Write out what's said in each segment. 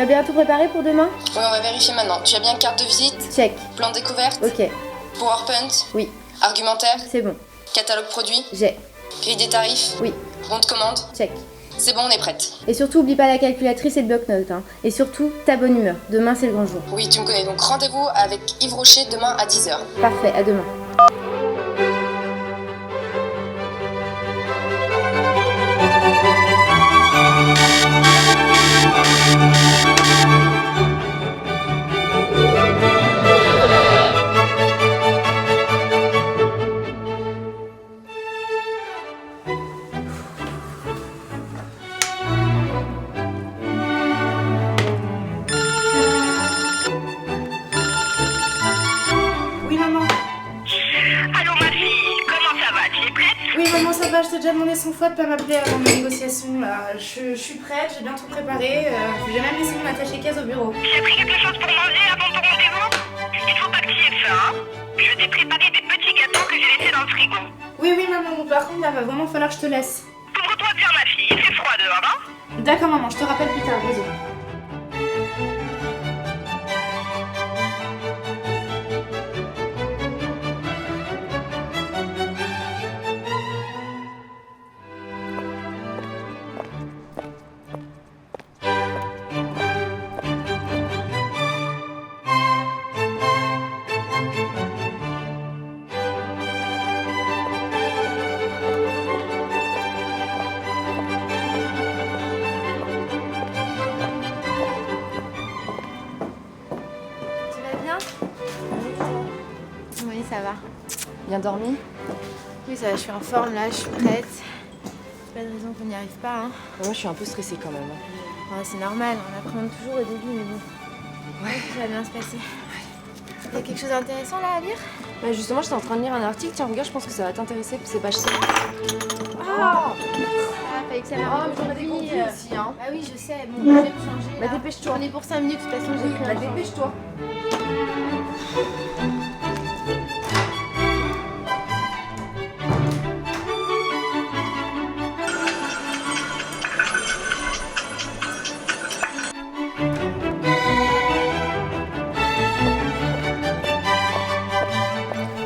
as bien tout préparé pour demain? Oui, on va vérifier maintenant. Tu as bien carte de visite? Check. Plan de découverte? Ok. PowerPoint? Oui. Argumentaire? C'est bon. Catalogue produit? J'ai. Grille des tarifs? Oui. Bon de commande? Check. C'est bon, on est prête. Et surtout, oublie pas la calculatrice et le bloc-notes. Hein. Et surtout, ta bonne humeur. Demain, c'est le grand jour. Oui, tu me connais. Donc rendez-vous avec Yves Rocher demain à 10h. Parfait, à demain. Oui maman. Allô ma fille, comment ça va? Tu es prête? Oui maman, ça va, je t'ai déjà demandé 100 fois de pas m'appeler avant mes négociations. Là. Je suis prête, j'ai bien tout préparé. J'ai même laissé mon attaché caisse au bureau. Tu as pris quelque chose pour manger avant ton rendez-vous? Il faut pas que tu aies faim, hein? Je t'ai préparé des petits gâteaux que j'ai laissés dans le frigo. Oui maman, bon, par contre là va vraiment falloir que je te laisse. Couvre-toi bien ma fille, il fait froid dehors, hein? D'accord maman, je te rappelle plus tard, bisous. Tu vas bien? Oui, ça va. Bien dormi? Oui, ça va, je suis en forme là, je suis prête. Pas de raison qu'on n'y arrive pas. Hein. Moi, je suis un peu stressée quand même. Enfin, c'est normal, on appréhende toujours au début, mais bon. Ouais. Ça va bien se passer. Il y a quelque chose d'intéressant là à lire? Bah justement, j'étais en train de lire un article. Tiens, regarde, je pense que ça va t'intéresser. C'est page 7. Ah, fallait que ça m'arrive aujourd'hui. aussi, hein. Ah oui, je sais. Bon, je vais me changer. Bah là. dépêche-toi. On est pour 5 minutes, de toute façon, j'ai pris un temps. Dépêche-toi.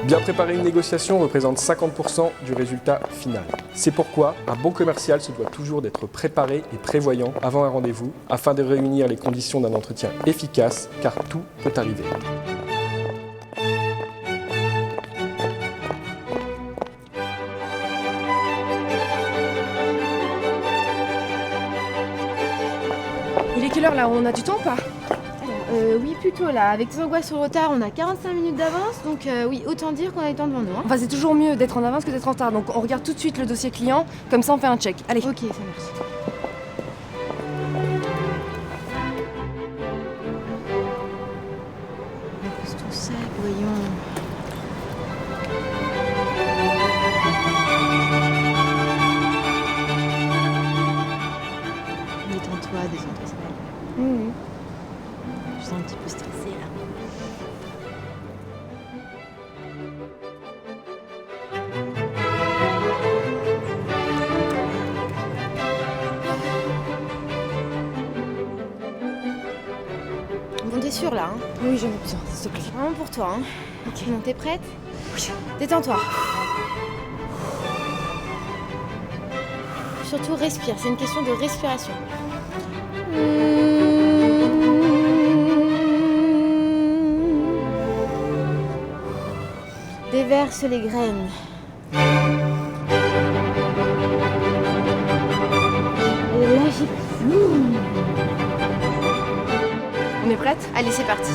Bien préparer une négociation représente 50% du résultat final. C'est pourquoi un bon commercial se doit toujours d'être préparé et prévoyant avant un rendez-vous afin de réunir les conditions d'un entretien efficace car tout peut arriver. Il est quelle heure là? On a du temps ou pas? Oui, plutôt là. Avec tes angoisses sur le retard, on a 45 minutes d'avance. Donc oui, autant dire qu'on a du temps devant nous. Hein. Enfin, c'est toujours mieux d'être en avance que d'être en retard. Donc on regarde tout de suite le dossier client. Comme ça, on fait un check. Allez. Ok, ça marche. On pose ton sac, voyons. Détends-toi, détends-toi. Je suis un petit peu stressée là. Bon, t'es sûre là, hein? Oui, j'en ai besoin, s'il te plaît. Vraiment pour toi, hein? Ok. Bon, t'es prête? Oui. Détends-toi. Surtout respire, c'est une question de respiration. Déverse les graines. Et l'agite. On est prête? Allez, c'est parti.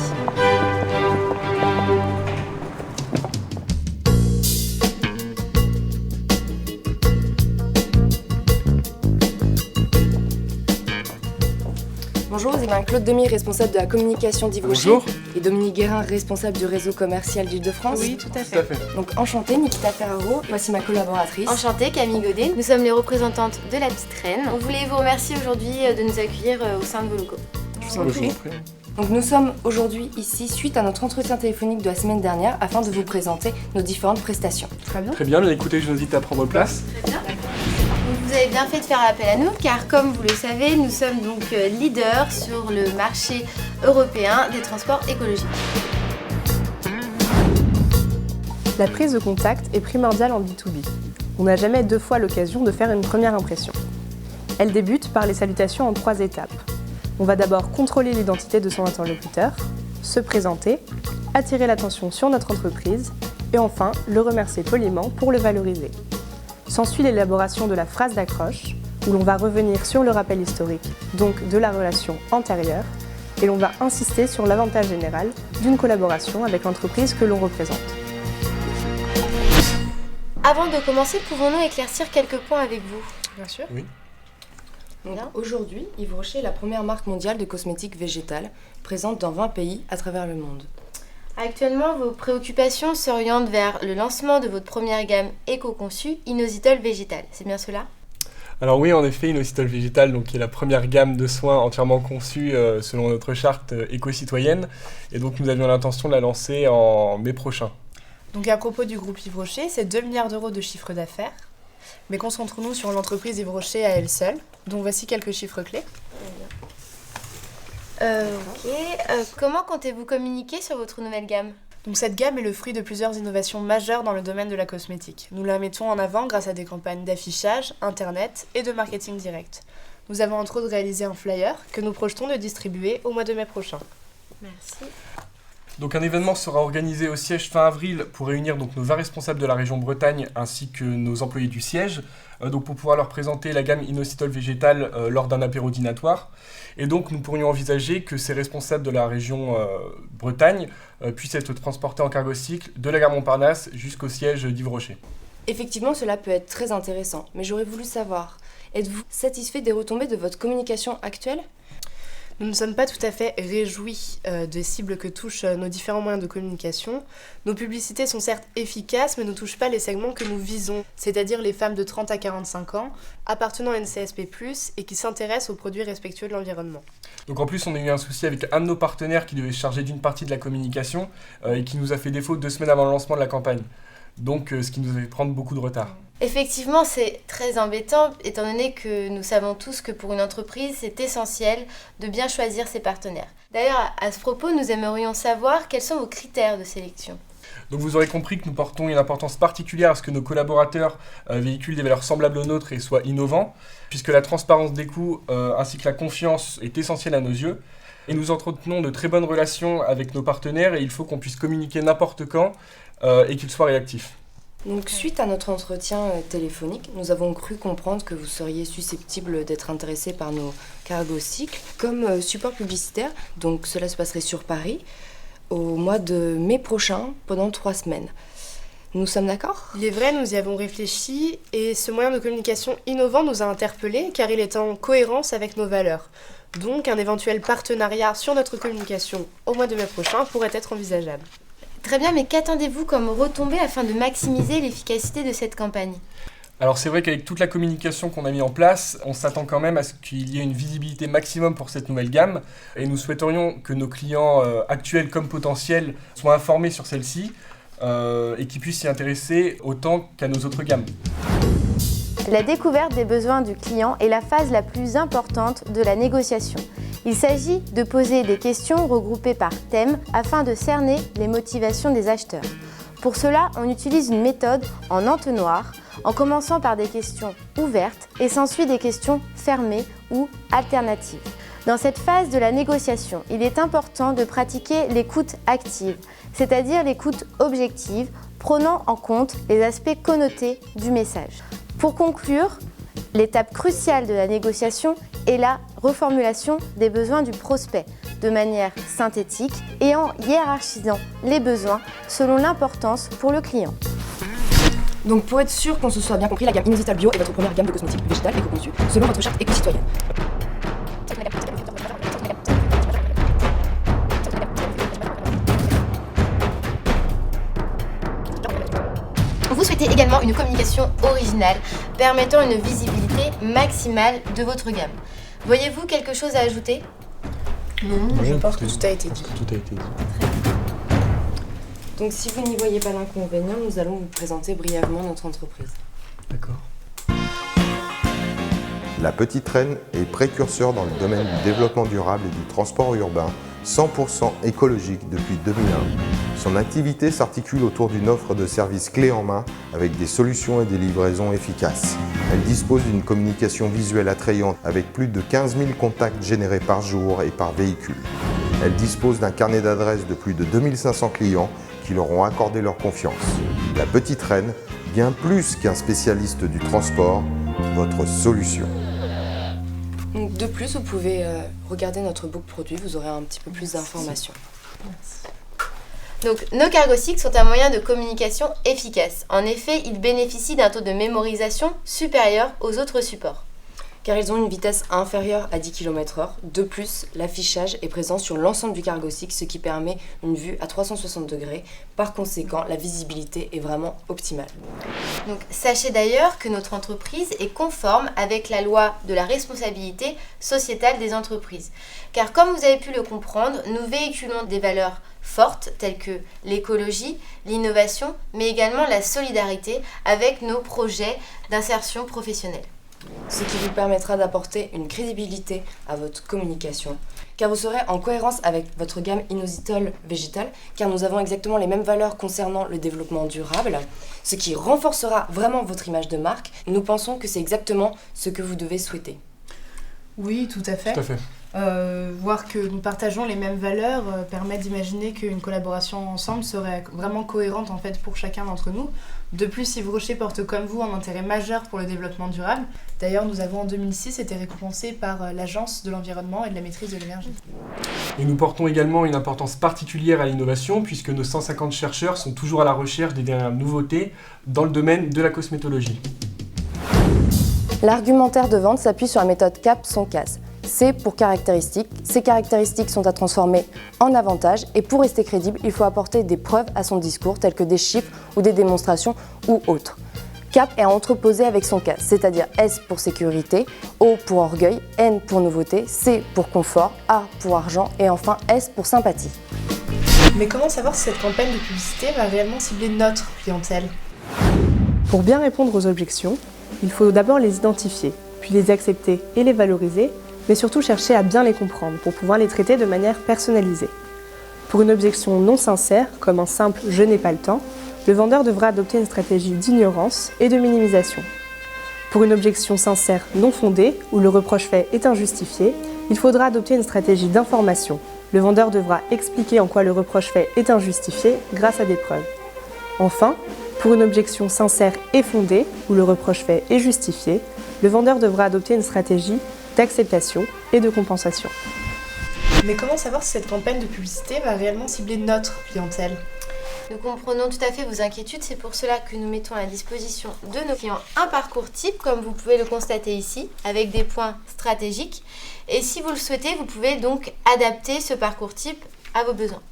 Bonjour, c'est bien Claude Demy, responsable de la communication d'Yves Rocher. Bonjour. Et Dominique Guérin, responsable du réseau commercial d'Île-de-France. Oui, tout à Tout à fait. fait. Donc enchantée, Nikita Ferraro. Voici ma collaboratrice. Enchantée, Camille Godet. Nous sommes les représentantes de la petite reine. On voulait vous remercier aujourd'hui de nous accueillir au sein de vos locaux. Je vous en Je vous prie. en prie. Donc nous sommes aujourd'hui ici suite à notre entretien téléphonique de la semaine dernière afin de vous présenter nos différentes prestations. Très bien. Très bien, bien écoutez, je vous invite à prendre place. Très bien. Donc, vous Vous avez bien fait de faire appel à nous car comme vous le savez, nous sommes donc leaders sur le marché européen des transports écologiques. La prise de contact est primordiale en B2B. On n'a jamais deux fois l'occasion de faire une première impression. Elle débute par les salutations en 3 étapes. On va d'abord contrôler l'identité de son interlocuteur, se présenter, attirer l'attention sur notre entreprise et enfin le remercier poliment pour le valoriser. S'ensuit l'élaboration de la phrase d'accroche où l'on va revenir sur le rappel historique, donc de la relation antérieure, et l'on va insister sur l'avantage général d'une collaboration avec l'entreprise que l'on représente. Avant de commencer, pouvons-nous éclaircir quelques points avec vous? Bien sûr. Oui. Donc, aujourd'hui, Yves Rocher est la première marque mondiale de cosmétiques végétales, présente dans 20 pays à travers le monde. Actuellement, vos préoccupations s'orientent vers le lancement de votre première gamme éco-conçue, Inositol Végétal. C'est bien cela? Alors oui, en effet, Inositol Végétal, donc, qui est la première gamme de soins entièrement conçue selon notre charte éco-citoyenne. Et donc nous avions l'intention de la lancer en mai prochain. Donc à propos du groupe Yves Rocher, c'est 2 milliards d'euros de chiffre d'affaires. Mais concentrons-nous sur l'entreprise Yves Rocher à elle seule, dont voici quelques chiffres clés. Comment comptez-vous communiquer sur votre nouvelle gamme? Donc cette gamme est le fruit de plusieurs innovations majeures dans le domaine de la cosmétique. Nous la mettons en avant grâce à des campagnes d'affichage, internet et de marketing direct. Nous avons entre autres réalisé un flyer que nous projetons de distribuer au mois de mai prochain. Merci. Donc un événement sera organisé au siège fin avril pour réunir donc nos 20 responsables de la région Bretagne ainsi que nos employés du siège donc pour pouvoir leur présenter la gamme Inositol Végétal lors d'un apéro dînatoire. Et donc nous pourrions envisager que ces responsables de la région Bretagne puissent être transportés en cargo-cycle de la gare Montparnasse jusqu'au siège d'Yves Rocher. Effectivement, cela peut être très intéressant, mais j'aurais voulu savoir, êtes-vous satisfait des retombées de votre communication actuelle ? Nous ne sommes pas tout à fait réjouis des cibles que touchent nos différents moyens de communication. Nos publicités sont certes efficaces, mais ne touchent pas les segments que nous visons, c'est-à-dire les femmes de 30 à 45 ans, appartenant à une CSP+, et qui s'intéressent aux produits respectueux de l'environnement. Donc en plus, on a eu un souci avec un de nos partenaires qui devait se charger d'une partie de la communication et qui nous a fait défaut 2 semaines avant le lancement de la campagne. Donc ce qui nous a fait prendre beaucoup de retard. Effectivement, c'est très embêtant, étant donné que nous savons tous que pour une entreprise, c'est essentiel de bien choisir ses partenaires. D'ailleurs, à ce propos, nous aimerions savoir quels sont vos critères de sélection. Donc vous aurez compris que nous portons une importance particulière à ce que nos collaborateurs véhiculent des valeurs semblables aux nôtres et soient innovants, puisque la transparence des coûts ainsi que la confiance est essentielle à nos yeux. Et nous entretenons de très bonnes relations avec nos partenaires et il faut qu'on puisse communiquer n'importe quand et qu'ils soient réactifs. Donc, suite à notre entretien téléphonique, nous avons cru comprendre que vous seriez susceptible d'être intéressé par nos cargo-cycles comme support publicitaire. Donc, cela se passerait sur Paris au mois de mai prochain pendant 3 semaines. Nous sommes d'accord ? Il est vrai, nous y avons réfléchi et ce moyen de communication innovant nous a interpellés car il est en cohérence avec nos valeurs. Donc, un éventuel partenariat sur notre communication au mois de mai prochain pourrait être envisageable. Très bien, mais qu'attendez-vous comme retombée afin de maximiser l'efficacité de cette campagne ? Alors c'est vrai qu'avec toute la communication qu'on a mis en place, on s'attend quand même à ce qu'il y ait une visibilité maximum pour cette nouvelle gamme et nous souhaiterions que nos clients actuels comme potentiels soient informés sur celle-ci et qu'ils puissent s'y intéresser autant qu'à nos autres gammes. La découverte des besoins du client est la phase la plus importante de la négociation. Il s'agit de poser des questions regroupées par thème afin de cerner les motivations des acheteurs. Pour cela, on utilise une méthode en entonnoir, en commençant par des questions ouvertes et s'ensuit des questions fermées ou alternatives. Dans cette phase de la négociation, il est important de pratiquer l'écoute active, c'est-à-dire l'écoute objective, prenant en compte les aspects connotés du message. Pour conclure, l'étape cruciale de la négociation est la reformulation des besoins du prospect de manière synthétique et en hiérarchisant les besoins selon l'importance pour le client. Donc pour être sûr qu'on se soit bien compris, la gamme Inositol Bio est votre première gamme de cosmétiques végétales éco-conçue selon votre charte éco-citoyenne. Vous souhaitez également une communication originale permettant une visibilité maximale de votre gamme. Voyez-vous quelque chose à ajouter ? Non, je pense que tout a été dit. Tout a été dit. Donc si vous n'y voyez pas d'inconvénient, nous allons vous présenter brièvement notre entreprise. D'accord. La Petite Reine est précurseur dans le domaine du développement durable et du transport urbain, 100% écologique depuis 2001. Son activité s'articule autour d'une offre de services clés en main avec des solutions et des livraisons efficaces. Elle dispose d'une communication visuelle attrayante avec plus de 15 000 contacts générés par jour et par véhicule. Elle dispose d'un carnet d'adresses de plus de 2500 clients qui leur ont accordé leur confiance. La Petite Reine, bien plus qu'un spécialiste du transport, votre solution. De plus, vous pouvez regarder notre book produit, vous aurez un petit peu plus d'informations. Donc, nos cargo-cycles sont un moyen de communication efficace. En effet, ils bénéficient d'un taux de mémorisation supérieur aux autres supports. Car ils ont une vitesse inférieure à 10 km/h. De plus, l'affichage est présent sur l'ensemble du cargo-cycle, ce qui permet une vue à 360 degrés. Par conséquent, la visibilité est vraiment optimale. Donc, sachez d'ailleurs que notre entreprise est conforme avec la loi de la responsabilité sociétale des entreprises. Car comme vous avez pu le comprendre, nous véhiculons des valeurs fortes telles que l'écologie, l'innovation, mais également la solidarité avec nos projets d'insertion professionnelle. Ce qui vous permettra d'apporter une crédibilité à votre communication, car vous serez en cohérence avec votre gamme inositol végétal, car nous avons exactement les mêmes valeurs concernant le développement durable, ce qui renforcera vraiment votre image de marque. Nous pensons que c'est exactement ce que vous devez souhaiter. Oui, tout à fait. Tout à fait. Voir que nous partageons les mêmes valeurs permet d'imaginer qu'une collaboration ensemble serait vraiment cohérente en fait pour chacun d'entre nous. De plus, Yves Rocher porte comme vous un intérêt majeur pour le développement durable. D'ailleurs, nous avons en 2006 été récompensés par l'Agence de l'environnement et de la maîtrise de l'énergie. Et nous portons également une importance particulière à l'innovation puisque nos 150 chercheurs sont toujours à la recherche des dernières nouveautés dans le domaine de la cosmétologie. L'argumentaire de vente s'appuie sur la méthode CAP-SON-CAS. C pour caractéristiques. Ces caractéristiques sont à transformer en avantages et pour rester crédible, il faut apporter des preuves à son discours telles que des chiffres ou des démonstrations ou autres. CAP est à entreposer avec son CAS, c'est-à-dire S pour sécurité, O pour orgueil, N pour nouveauté, C pour confort, A pour argent et enfin S pour sympathie. Mais comment savoir si cette campagne de publicité va réellement cibler notre clientèle ? Pour bien répondre aux objections, il faut d'abord les identifier, puis les accepter et les valoriser, mais surtout chercher à bien les comprendre pour pouvoir les traiter de manière personnalisée. Pour une objection non sincère, comme un simple « je n'ai pas le temps », le vendeur devra adopter une stratégie d'ignorance et de minimisation. Pour une objection sincère non fondée, où le reproche fait est injustifié, il faudra adopter une stratégie d'information. Le vendeur devra expliquer en quoi le reproche fait est injustifié grâce à des preuves. Enfin, pour une objection sincère et fondée, où le reproche fait est justifié, le vendeur devra adopter une stratégie d'acceptation et de compensation. Mais comment savoir si cette campagne de publicité va réellement cibler notre clientèle ? Nous comprenons tout à fait vos inquiétudes, c'est pour cela que nous mettons à la disposition de nos clients un parcours type, comme vous pouvez le constater ici, avec des points stratégiques. Et si vous le souhaitez, vous pouvez donc adapter ce parcours type à vos besoins.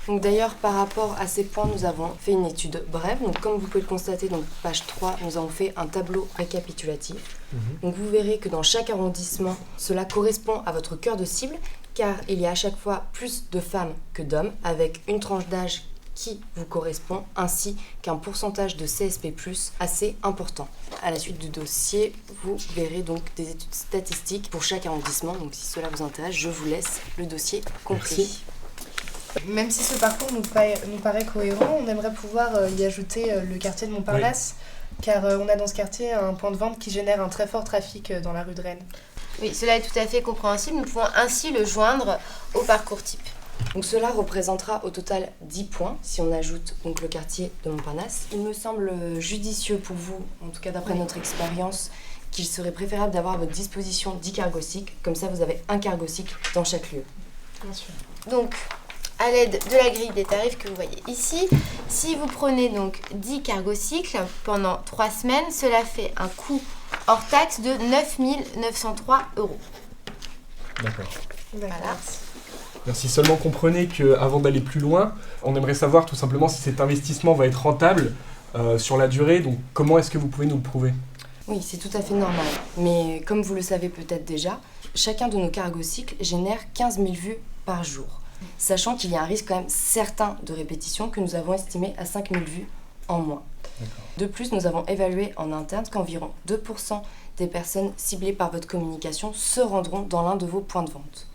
Donc d'ailleurs, par rapport à ces points, nous avons fait une étude brève. Donc comme vous pouvez le constater, donc page 3, nous avons fait un tableau récapitulatif. Donc vous verrez que dans chaque arrondissement, cela correspond à votre cœur de cible, car il y a à chaque fois plus de femmes que d'hommes, avec une tranche d'âge qui vous correspond, ainsi qu'un pourcentage de CSP+, assez important. À la suite du dossier, vous verrez donc des études statistiques pour chaque arrondissement. Donc si cela vous intéresse, je vous laisse le dossier complet. Merci. Même si ce parcours nous paraît cohérent, on aimerait pouvoir y ajouter le quartier de Montparnasse, car on a dans ce quartier un point de vente qui génère un très fort trafic dans la rue de Rennes. Oui, cela est tout à fait compréhensible, nous pouvons ainsi le joindre au parcours type. Donc cela représentera au total 10 points si on ajoute donc le quartier de Montparnasse. Il me semble judicieux pour vous, en tout cas d'après notre expérience, qu'il serait préférable d'avoir à votre disposition 10 cargo-cycles, comme ça vous avez un cargo-cycle dans chaque lieu. Bien sûr. Donc, à l'aide de la grille des tarifs que vous voyez ici, si vous prenez donc 10 cargo-cycles pendant 3 semaines, cela fait un coût hors taxe de 9 903 €. D'accord. Voilà. Merci. Seulement comprenez qu'avant d'aller plus loin, on aimerait savoir tout simplement si cet investissement va être rentable sur la durée. Donc comment est-ce que vous pouvez nous le prouver ? Oui, c'est tout à fait normal. Mais comme vous le savez peut-être déjà, chacun de nos cargo-cycles génère 15 000 vues par jour. Sachant qu'il y a un risque quand même certain de répétition que nous avons estimé à 5 000 vues en moins. De plus, nous avons évalué en interne qu'environ 2% des personnes ciblées par votre communication se rendront dans l'un de vos points de vente.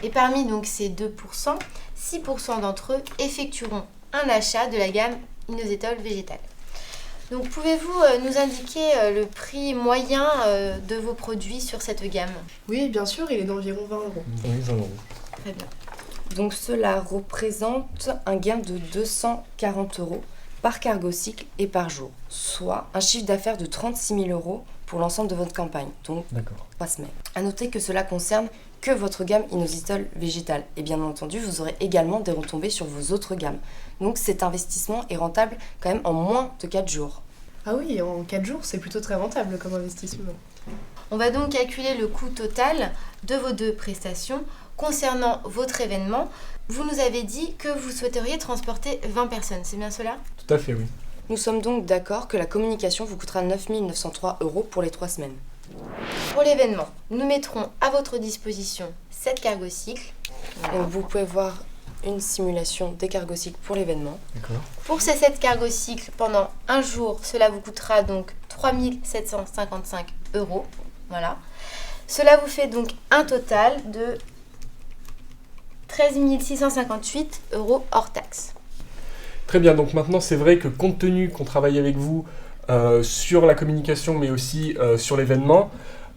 Et parmi donc ces 2%, 6% d'entre eux effectueront un achat de la gamme inositol végétal. Donc pouvez-vous nous indiquer le prix moyen de vos produits sur cette gamme? Oui, bien sûr, il est d'environ 20 €. Oui, 20 €. Très bien. Donc cela représente un gain de 240 € par cargocycle et par jour, soit un chiffre d'affaires de 36 000 € pour l'ensemble de votre campagne, donc D'accord. 3 semaines. A noter que cela concerne que votre gamme inositol végétal. Et bien entendu, vous aurez également des retombées sur vos autres gammes. Donc cet investissement est rentable quand même en moins de 4 jours. Ah oui, en 4 jours, c'est plutôt très rentable comme investissement. On va donc calculer le coût total de vos 2 prestations. Concernant votre événement, vous nous avez dit que vous souhaiteriez transporter 20 personnes, c'est bien cela? Tout à fait, oui. Nous sommes donc d'accord que la communication vous coûtera 9 903 € pour les 3 semaines. Pour l'événement, nous mettrons à votre disposition 7 cargocycles. Donc vous pouvez voir une simulation des cargocycles pour l'événement. D'accord. Pour ces 7 cargocycles, pendant un jour, cela vous coûtera donc 3 755 €. Voilà. Cela vous fait donc un total de 13 658 € hors taxe. Très bien, donc maintenant c'est vrai que compte tenu qu'on travaille avec vous sur la communication mais aussi sur l'événement,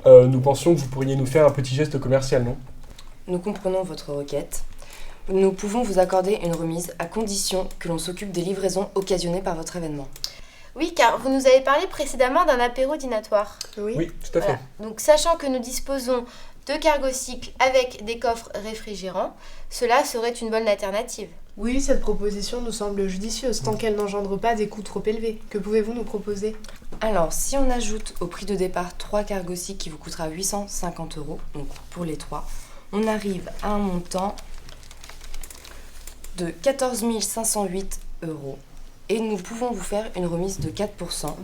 nous pensions que vous pourriez nous faire un petit geste commercial, non? Nous comprenons votre requête. Nous pouvons vous accorder une remise à condition que l'on s'occupe des livraisons occasionnées par votre événement. Oui, car vous nous avez parlé précédemment d'un apéro dînatoire. Oui, tout à fait. Voilà. Donc, sachant que nous disposons de cargocycles avec des coffres réfrigérants, cela serait une bonne alternative. Oui, cette proposition nous semble judicieuse, tant qu'elle n'engendre pas des coûts trop élevés. Que pouvez-vous nous proposer? Alors, si on ajoute au prix de départ 3 cargocycles qui vous coûtera 850 €, donc pour les 3, on arrive à un montant de 14 508 € et nous pouvons vous faire une remise de 4%,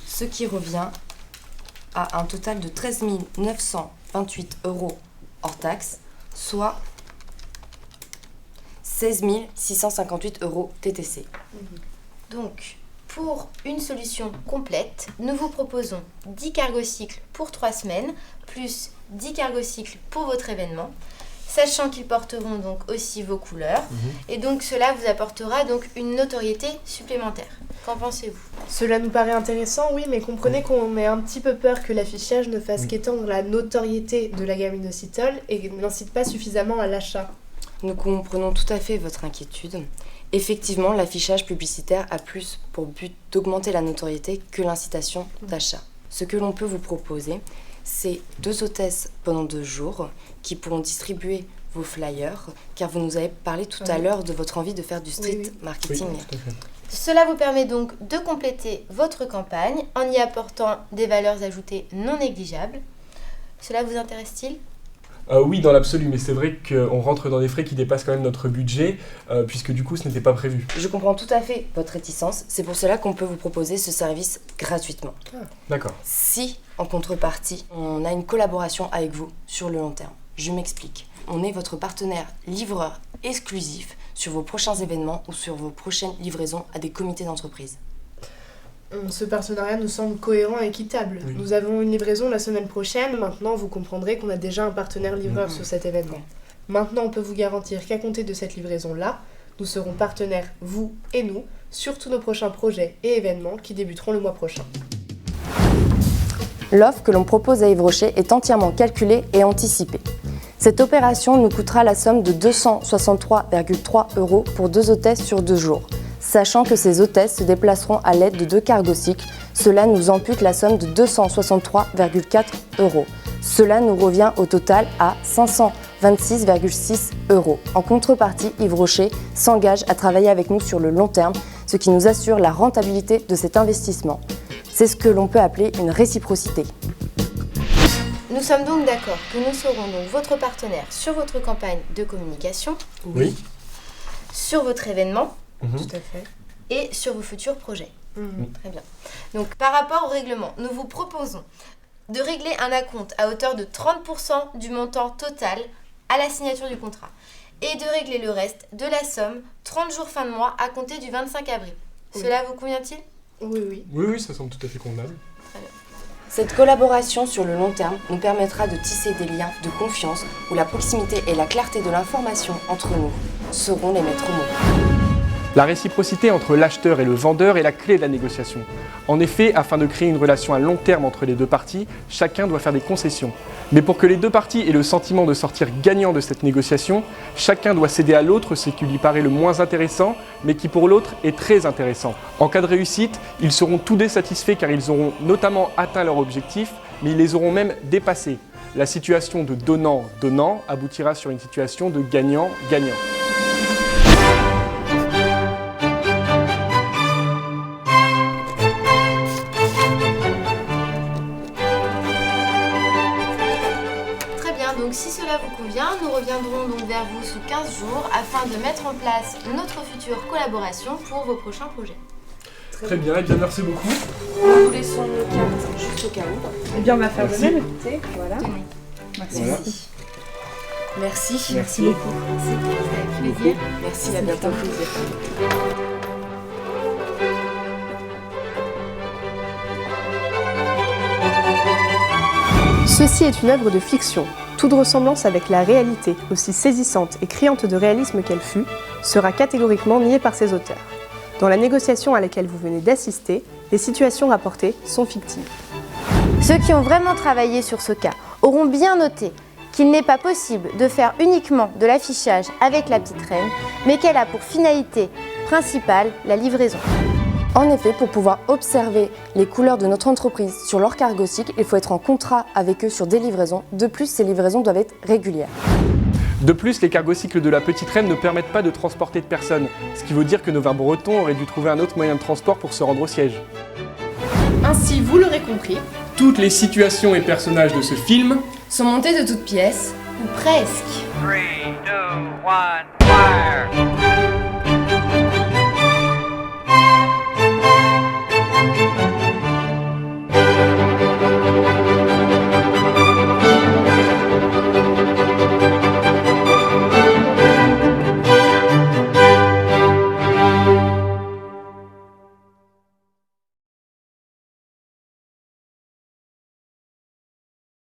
ce qui revient à un total de 13 928 € hors taxe, soit 16 658 € TTC. Donc, pour une solution complète, nous vous proposons 10 cargocycles pour 3 semaines, plus 10 cargocycles pour votre événement, sachant qu'ils porteront donc aussi vos couleurs, et donc cela vous apportera donc une notoriété supplémentaire. Qu'en pensez-vous? Cela nous paraît intéressant, oui, mais comprenez qu'on ait un petit peu peur que l'affichage ne fasse qu'étendre la notoriété de la gamme inositol et n'incite pas suffisamment à l'achat. Nous comprenons tout à fait votre inquiétude. Effectivement, l'affichage publicitaire a plus pour but d'augmenter la notoriété que l'incitation d'achat. Ce que l'on peut vous proposer, c'est 2 hôtesses pendant 2 jours qui pourront distribuer vos flyers, car vous nous avez parlé tout à l'heure de votre envie de faire du street marketing. Oui, tout à fait. Cela vous permet donc de compléter votre campagne en y apportant des valeurs ajoutées non négligeables. Cela vous intéresse-t-il? Oui, dans l'absolu, mais c'est vrai qu'on rentre dans des frais qui dépassent quand même notre budget, puisque du coup ce n'était pas prévu. Je comprends tout à fait votre réticence, c'est pour cela qu'on peut vous proposer ce service gratuitement. D'accord. Si, en contrepartie, on a une collaboration avec vous sur le long terme. Je m'explique. On est votre partenaire livreur exclusif sur vos prochains événements ou sur vos prochaines livraisons à des comités d'entreprise. Ce partenariat nous semble cohérent et équitable. Oui. Nous avons une livraison la semaine prochaine, maintenant vous comprendrez qu'on a déjà un partenaire livreur sur cet événement. Maintenant on peut vous garantir qu'à compter de cette livraison-là, nous serons partenaires, vous et nous, sur tous nos prochains projets et événements qui débuteront le mois prochain. L'offre que l'on propose à Yves Rocher est entièrement calculée et anticipée. Cette opération nous coûtera la somme de 263,3 € pour 2 hôtesses sur 2 jours. Sachant que ces hôtesses se déplaceront à l'aide de 2 cargocycles, cela nous ampute la somme de 263,4 €. Cela nous revient au total à 526,6 €. En contrepartie, Yves Rocher s'engage à travailler avec nous sur le long terme, ce qui nous assure la rentabilité de cet investissement. C'est ce que l'on peut appeler une réciprocité. Nous sommes donc d'accord que nous serons donc votre partenaire sur votre campagne de communication, Oui. sur votre événement Tout à fait. et sur vos futurs projets. Très bien. Donc par rapport au règlement, nous vous proposons de régler un acompte à hauteur de 30% du montant total à la signature du contrat et de régler le reste de la somme 30 jours fin de mois à compter du 25 avril. Oui. Cela vous convient-il? Oui, oui. Oui, ça semble tout à fait convenable. Cette collaboration sur le long terme nous permettra de tisser des liens de confiance où la proximité et la clarté de l'information entre nous seront les maîtres mots. La réciprocité entre l'acheteur et le vendeur est la clé de la négociation. En effet, afin de créer une relation à long terme entre les deux parties, chacun doit faire des concessions. Mais pour que les deux parties aient le sentiment de sortir gagnant de cette négociation, chacun doit céder à l'autre ce qui lui paraît le moins intéressant, mais qui pour l'autre est très intéressant. En cas de réussite, ils seront tous deux satisfaits car ils auront notamment atteint leur objectif, mais ils les auront même dépassés. La situation de donnant-donnant aboutira sur une situation de gagnant-gagnant. Donc si cela vous convient, nous reviendrons donc vers vous sous 15 jours afin de mettre en place notre future collaboration pour vos prochains projets. Très bien, et bien merci beaucoup. Nous vous laissons nos cartes juste au cas où. Eh bien, on va faire Merci. de même, écoutez. Voilà. Merci. Voilà. Merci. Merci beaucoup. C'était avec plaisir. Merci, à bientôt. Ceci est une œuvre de fiction. Toute ressemblance avec la réalité, aussi saisissante et criante de réalisme qu'elle fut, sera catégoriquement niée par ses auteurs. Dans la négociation à laquelle vous venez d'assister, les situations rapportées sont fictives. Ceux qui ont vraiment travaillé sur ce cas auront bien noté qu'il n'est pas possible de faire uniquement de l'affichage avec la petite reine, mais qu'elle a pour finalité principale la livraison. En effet, pour pouvoir observer les couleurs de notre entreprise sur leur cargo cycle, il faut être en contrat avec eux sur des livraisons. De plus, ces livraisons doivent être régulières. De plus, les cargocycles de la Petite Reine ne permettent pas de transporter de personnes, ce qui veut dire que nos vins bretons auraient dû trouver un autre moyen de transport pour se rendre au siège. Ainsi, vous l'aurez compris, Toutes les situations et personnages de ce film Sont montés de toutes pièces. Ou presque. 3, 2, 1, fire!